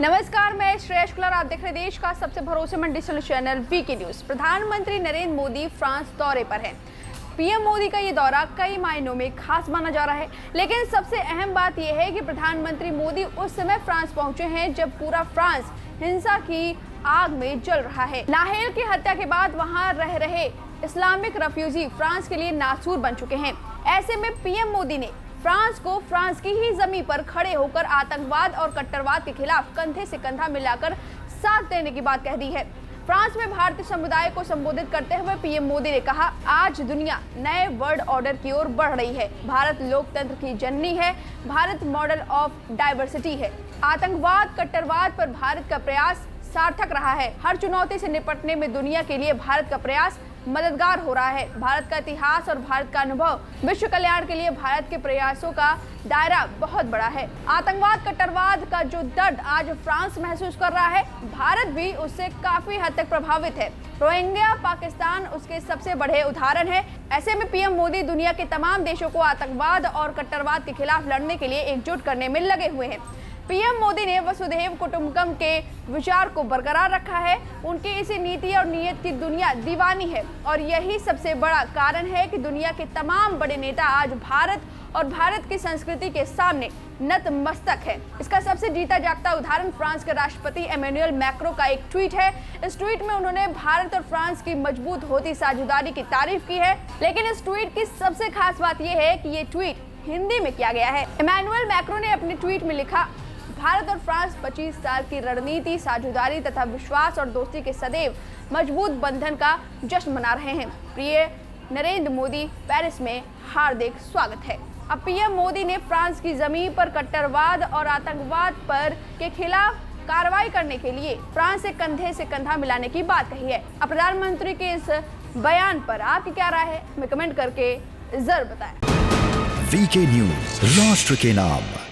नमस्कार, मैं श्रेयस कुलर। आप देख रहे हैं देश का सबसे भरोसेमंद डिजिटल चैनल वीके न्यूज। प्रधानमंत्री नरेंद्र मोदी फ्रांस दौरे पर हैं। पीएम मोदी का ये दौरा कई मायनों में खास माना जा रहा है, लेकिन सबसे अहम बात यह है कि प्रधानमंत्री मोदी उस समय फ्रांस पहुंचे हैं जब पूरा फ्रांस हिंसा की आग में जल रहा है। नाहेल की हत्या के बाद वहां रह रहे इस्लामिक रेफ्यूजी फ्रांस के लिए नासूर बन चुके हैं। ऐसे में पीएम मोदी ने फ्रांस को फ्रांस की ही जमीन पर खड़े होकर आतंकवाद और कट्टरवाद के खिलाफ कंधे से कंधा मिलाकर साथ देने की बात कह दी है। फ्रांस में भारतीय समुदाय को संबोधित करते हुए पीएम मोदी ने कहा, आज दुनिया नए वर्ल्ड ऑर्डर की ओर बढ़ रही है। भारत लोकतंत्र की जननी है, भारत मॉडल ऑफ डाइवर्सिटी है। आतंकवाद कट्टरवाद पर भारत का प्रयास सार्थक रहा है। हर चुनौती से निपटने में दुनिया के लिए भारत का प्रयास मददगार हो रहा है। भारत का इतिहास और भारत का अनुभव विश्व कल्याण के लिए भारत के प्रयासों का दायरा बहुत बड़ा है। आतंकवाद कट्टरवाद का जो दर्द आज फ्रांस महसूस कर रहा है, भारत भी उससे काफी हद तक प्रभावित है। रोहिंग्या पाकिस्तान उसके सबसे बड़े उदाहरण है। ऐसे में पीएम मोदी दुनिया के तमाम देशों को आतंकवाद और कट्टरवाद के खिलाफ लड़ने के लिए एकजुट करने में लगे हुए हैं। पीएम मोदी ने वसुधैव कुटुंबकम के विचार को बरकरार रखा है। उनकी इसी नीति और नीयत की दुनिया दीवानी है और यही सबसे बड़ा कारण है कि दुनिया के तमाम बड़े नेता आज भारत और भारत की संस्कृति के सामने नतमस्तक है। इसका सबसे जीता जागता उदाहरण फ्रांस के राष्ट्रपति इमैनुअल मैक्रों का एक ट्वीट है। इस ट्वीट में उन्होंने भारत और फ्रांस की मजबूत होती साझेदारी की तारीफ की है, लेकिन इस ट्वीट की सबसे खास बात यह है कि ये ट्वीट हिंदी में किया गया है। इमैनुअल मैक्रों ने अपने ट्वीट में लिखा, भारत और फ्रांस 25 साल की रणनीति, साझेदारी तथा विश्वास और दोस्ती के सदैव मजबूत बंधन का जश्न मना रहे हैं। प्रिय नरेंद्र मोदी, पेरिस में हार्दिक स्वागत है। अब पीएम मोदी ने फ्रांस की जमीन पर कट्टरवाद और आतंकवाद पर के खिलाफ कार्रवाई करने के लिए फ्रांस से कंधा मिलाने की बात कही है। अब प्रधानमंत्री के इस बयान पर आपकी क्या राय है, हमें कमेंट करके जरूर बताएं। वीके न्यूज, राष्ट्र के नाम।